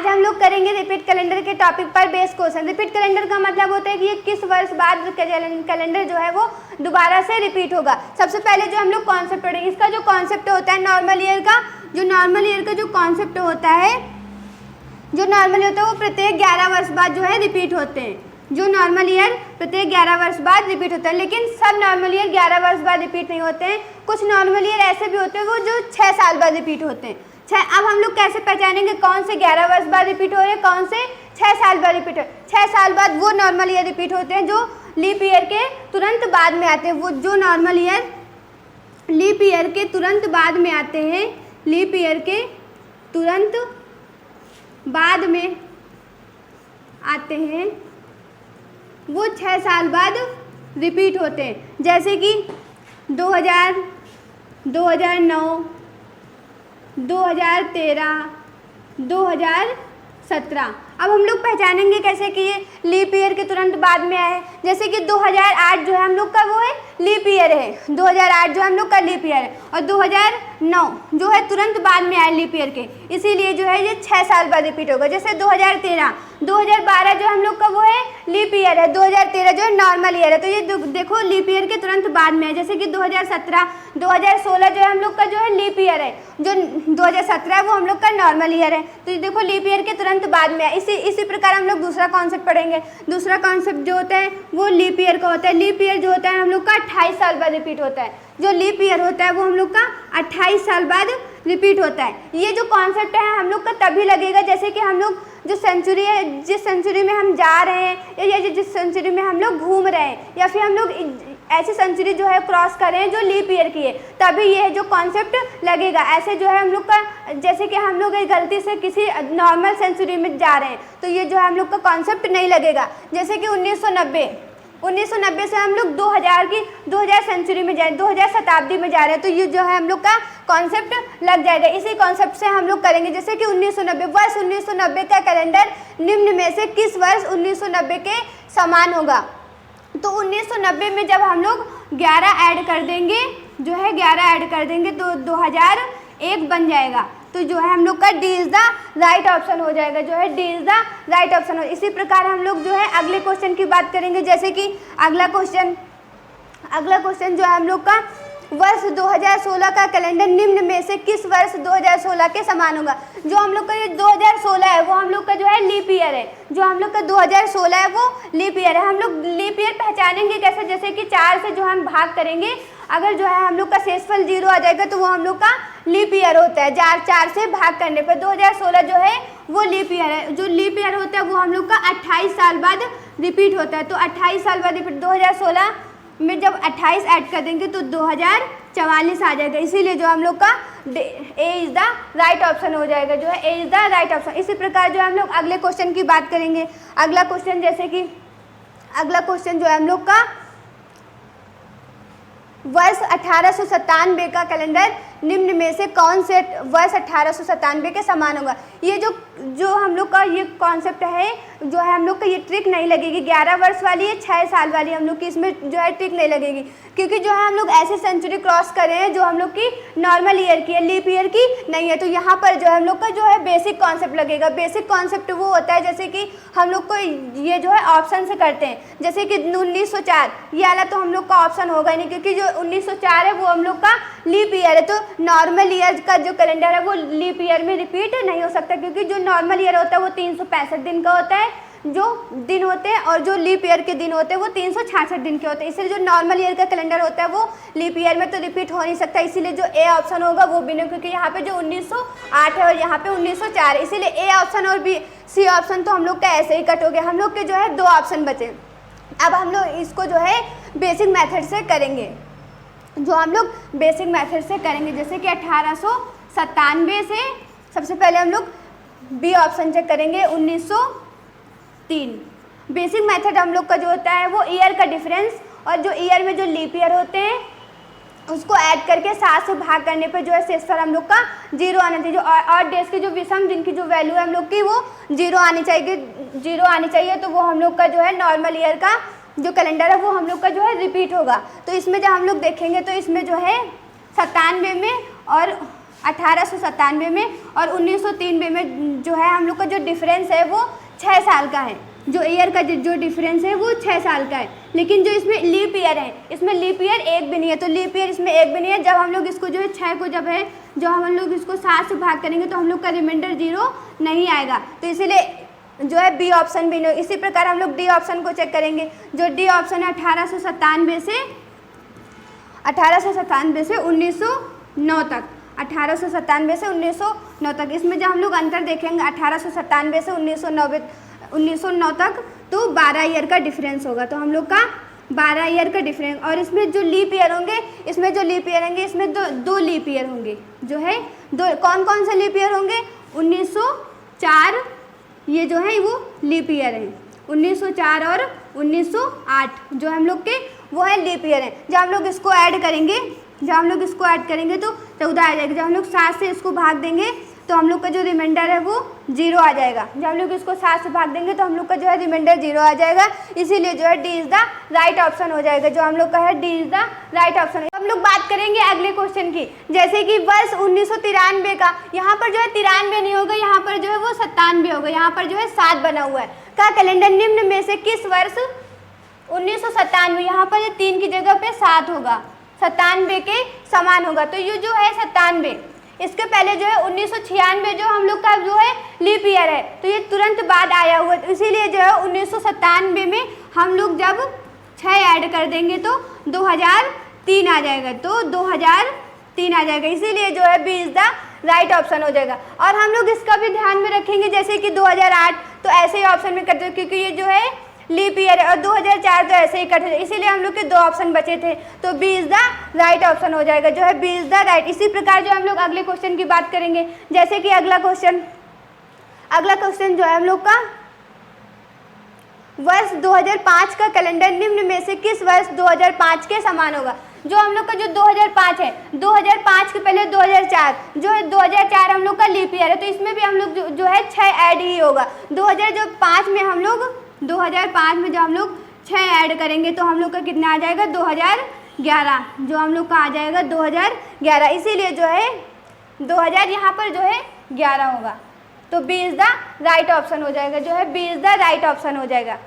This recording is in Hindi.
हम लोग करेंगे रिपीट कैलेंडर के टॉपिक पर बेस क्वेश्चन। रिपीट कैलेंडर का मतलब होता है कि ये किस वर्ष बाद कैलेंडर जो है वो दोबारा से रिपीट होगा। सबसे पहले जो हम लोग कॉन्सेप्ट पढ़ेंगे, इसका जो कॉन्सेप्ट होता है नॉर्मल ईयर का, जो नॉर्मल ईयर का जो कॉन्सेप्ट होता है, जो नॉर्मल होता है वो प्रत्येक 11 वर्ष बाद जो है रिपीट होते हैं। जो नॉर्मल ईयर प्रत्येक 11 वर्ष बाद रिपीट होता है, लेकिन सब नॉर्मल ईयर 11 वर्ष बाद रिपीट नहीं होते हैं। कुछ नॉर्मल ईयर ऐसे भी होते हैं वो जो 6 साल बाद रिपीट होते हैं। अब हम लोग कैसे पहचानेंगे कौन से 11 वर्ष बाद रिपीट हो रहे हैं, कौन से 6 साल बाद रिपीट हो रहे हैं। 6 साल बाद वो नॉर्मल ईयर रिपीट होते हैं जो लीप ईयर के तुरंत बाद में आते हैं। वो जो नॉर्मल ईयर लीप ईयर के तुरंत बाद में आते हैं, लीप ईयर के तुरंत बाद में आते हैं, वो 6 साल बाद रिपीट होते हैं। जैसे कि 2000, 2009, 2013, 2017। अब हम लोग पहचानेंगे कैसे कि ये लीप ईयर के तुरंत बाद में आए। जैसे कि 2008 जो है हम लोग का वो है लीप ईयर है, 2008 जो है हम लोग का लीप ईयर है, और 2009 जो है तुरंत बाद में आए लीप ईयर के, इसीलिए जो है ये 6 साल बाद रिपीट होगा। जैसे 2013, 2012 जो हम लोग का वो है लीप ईयर है, 2013 जो है नॉर्मल ईयर है, तो ये देखो लीप ईयर के तुरंत बाद में है। जैसे कि 2017, 2016 जो है हम लोग का जो है लीप ईयर है, जो 2017 है वो हम लोग का नॉर्मल ईयर है, तो ये देखो लीप ईयर के तुरंत बाद में है। इसी प्रकार हम लोग दूसरा कॉन्सेप्ट पढ़ेंगे। दूसरा कॉन्सेप्ट जो होता है वो लीप ईयर का होता है। लीप ईयर जो होता है हम लोग का 28 साल बाद रिपीट होता है। जो लीप ईयर होता है वो हम लोग का 28 साल बाद रिपीट होता है। ये जो कॉन्सेप्ट है हम लोग का तभी लगेगा जैसे कि हम लोग जो सेंचुरी है, जिस सेंचुरी में हम जा रहे हैं या जिस सेंचुरी में हम लोग घूम रहे हैं, या फिर हम लोग ऐसी सेंचुरी जो है क्रॉस कर रहे हैं जो लीप ईयर की है, तभी ये जो कॉन्सेप्ट लगेगा। ऐसे जो है हम लोग का जैसे कि हम लोग गलती से किसी नॉर्मल सेंचुरी में जा रहे हैं तो ये जो है हम लोग का कॉन्सेप्ट नहीं लगेगा। जैसे कि 1990 से हम लोग 2000 सेंचुरी में जाए, 2000 शताब्दी में जा रहे हैं, तो ये जो है हम लोग का कॉन्सेप्ट लग जाएगा। इसी कॉन्सेप्ट से हम लोग करेंगे। जैसे कि 1990 वर्ष 1990 का कैलेंडर निम्न में से किस वर्ष 1990 के समान होगा। तो 1990 में जब हम लोग 11 ऐड कर देंगे, जो है 11 ऐड कर देंगे तो 2001 बन जाएगा। तो जो है हम लोग का D is the right option हो जाएगा, जो है D is the right option हो। इसी प्रकार हम लोग जो है अगले क्वेश्चन की बात करेंगे। जैसे कि अगला क्वेश्चन जो है हम लोग का वर्ष 2016 का कैलेंडर निम्न में से किस वर्ष 2016 के समान होगा। जो हम लोग का ये 2016 है वो हम लोग का जो है लीप ईयर है, जो हम लोग का 2016 है वो लीप ईयर है। हम लोग लीप ईयर पहचानेंगे कैसे, जैसे कि 4 से जो हम भाग करेंगे, अगर जो है हम लोग का शेषफल 0 आ जाएगा तो वो हम लोग का लीप ईयर होता है। 4 से भाग करने पर 2016 जो है वो लीप ईयर है। जो लीप ईयर होता है वो हम लोग का 28 साल बाद रिपीट होता है। तो 28 साल बाद रिपीट, 2016 में जब 28 ऐड कर देंगे तो 2044 आ जाएगा। इसीलिए जो हम लोग का A is the right option हो जाएगा, जो है A is the right option. इसी प्रकार जो है हम लोग अगले क्वेश्चन की बात करेंगे। अगला क्वेश्चन जो है हम लोग का वर्ष 1897 का कैलेंडर निम्न में से कौन से वर्ष 1897 के समान होगा। ये जो हम लोग का ये कॉन्सेप्ट है, जो है हम लोग का ये ट्रिक नहीं लगेगी। 11 वर्ष वाली है, 6 साल वाली हम लोग की इसमें जो है ट्रिक नहीं लगेगी, क्योंकि जो है हम लोग ऐसे सेंचुरी क्रॉस कर रहे हैं जो हम लोग की नॉर्मल ईयर की है, लीप ईयर की नहीं है। तो यहाँ पर जो है हम लोग का जो है बेसिक कॉन्सेप्ट लगेगा। बेसिक कॉन्सेप्ट वो होता है जैसे कि हम लोग को ये जो है ऑप्शन से करते हैं। जैसे कि 1904, ये वाला तो हम लोग का ऑप्शन होगा नहीं, क्योंकि जो 1904 है वो हम लोग का लीप ईयर है। तो नॉर्मल ईयर का जो कैलेंडर है वो लीप ईयर में रिपीट नहीं हो सकता, क्योंकि जो नॉर्मल ईयर होता है वो 365 दिन का होता है जो दिन होते हैं, और जो लीप ईयर के दिन होते हैं वो 366 दिन के होते हैं। इसलिए जो नॉर्मल ईयर का कैलेंडर होता है वो लीप ईयर में तो रिपीट हो नहीं सकता। इसीलिए जो ए ऑप्शन होगा वो भी नहीं, क्योंकि यहाँ पे जो 1908 है और यहाँ पे 1904 है, इसीलिए ए ऑप्शन और बी सी ऑप्शन तो हम लोग का ऐसे ही कट हो गया। हम लोग के जो है 2 ऑप्शन बचे। अब हम लोग इसको जो है बेसिक मेथड से करेंगे, जैसे कि 1897 से सबसे पहले हम लोग बी ऑप्शन चेक करेंगे 1903। बेसिक मेथड हम लोग का जो होता है वो ईयर का डिफरेंस और जो ईयर में जो लीप ईयर होते हैं उसको ऐड करके 7 से भाग करने पे जो है शेषफल हम लोग का 0 आना चाहिए। जो ऑड डेज के जो विषम जिनकी जो वैल्यू है हम लोग की वो 0 आनी चाहिए, तो वो हम लोग का जो है नॉर्मल ईयर का जो कैलेंडर है वो हम लोग का जो है रिपीट होगा। तो इसमें जब हम लोग देखेंगे तो इसमें जो है 97 में और 1897 में, और 1993 में जो है हम लोग का जो डिफरेंस है वो 6 साल का है। जो ईयर का जो डिफरेंस है वो 6 साल का है। लेकिन जो इसमें लीप ईयर है, इसमें लीप ईयर एक भी नहीं है, तो लीप ईयर इसमें एक भी नहीं है। जब हम लोग इसको जो है 6 को जब है जो हम लोग इसको 7 से भाग करेंगे तो हम लोग का रिमाइंडर 0 नहीं आएगा, तो इसीलिए जो है बी ऑप्शन भी नहीं। इसी प्रकार हम लोग डी ऑप्शन को चेक करेंगे। जो डी ऑप्शन है 1897 से 1909 तक, 1897 से 1909 तक। इसमें जब हम लोग अंतर देखेंगे 1897 से 1909 तक, तो 12 ईयर का डिफरेंस होगा। तो हम लोग का 12 ईयर का डिफरेंस। और इसमें जो लीप ईयर होंगे, इसमें जो लीप ईयर होंगे, इसमें दो लीप ईयर होंगे। जो है दो, कौन कौन से लीप ईयर होंगे? 1904, ये जो है वो लीप ईयर है। 1904 और 1908 जो हम लोग के वो है लीप ईयर है। जब हम लोग इसको ऐड करेंगे, तो 14 आ जाएगा। जब हम लोग 7 से इसको भाग देंगे तो हम लोग का जो रिमाइंडर है वो 0 आ जाएगा। जब हम लोग इसको 7 से भाग देंगे तो हम लोग का जो है रिमाइंडर 0 आ जाएगा। इसीलिए जो है D is the right option हो जाएगा। जो हम लोग का है D is the right option. हम लोग बात करेंगे अगले क्वेश्चन की, जैसे कि वर्ष 1993 का। यहाँ पर जो है 93 नहीं होगा, यहाँ पर जो है वो 97 होगा। यहाँ पर जो है 7 बना हुआ है। का कैलेंडर निम्न में से किस वर्ष 1997, यहाँ पर ये 3 की जगह पे 7 होगा, 97 के समान होगा। तो ये जो है 97, इसके पहले जो है 1996 जो हम लोग का जो है लीप ईयर है, तो ये तुरंत बाद आया हुआ है। तो इसीलिए जो है 1997 में हम लोग जब 6 ऐड कर देंगे तो 2003 आ जाएगा। तो 2003 आ जाएगा। इसीलिए जो है B is the right option हो जाएगा। और हम लोग इसका भी ध्यान में रखेंगे, जैसे कि 2008 तो ऐसे ही ऑप्शन में करते हैं क्योंकि ये जो है लीप ईयर है, और 2004 तो ऐसे ही करते हैं। इसीलिए हम लोग के 2 ऑप्शन बचे थे। तो B is the right option हो जाएगा। जो है बी इज़ द राइट। इसी प्रकार जो हम लोग अगले क्वेश्चन की बात करेंगे, जैसे कि अगला क्वेश्चन जो है हम लोग का वर्ष 2005 का कैलेंडर निम्न में से किस वर्ष 2005 के समान होगा? जो हम लोग का जो 2005 है, 2005 के पहले 2004 जो है 2004 हम लोग का लीप ईयर है, तो इसमें भी हम लोग जो है 6 ऐड ही होगा। 2005 में हम लोग 2005 में जब हम लोग 6 ऐड करेंगे तो हम लोग का कितना आ जाएगा? 2011। जो हम लोग का आ जाएगा 2011। इसीलिए जो है 2000 यहाँ पर जो है 11 होगा। तो B is the right option हो जाएगा। जो है B is the right option हो जाएगा।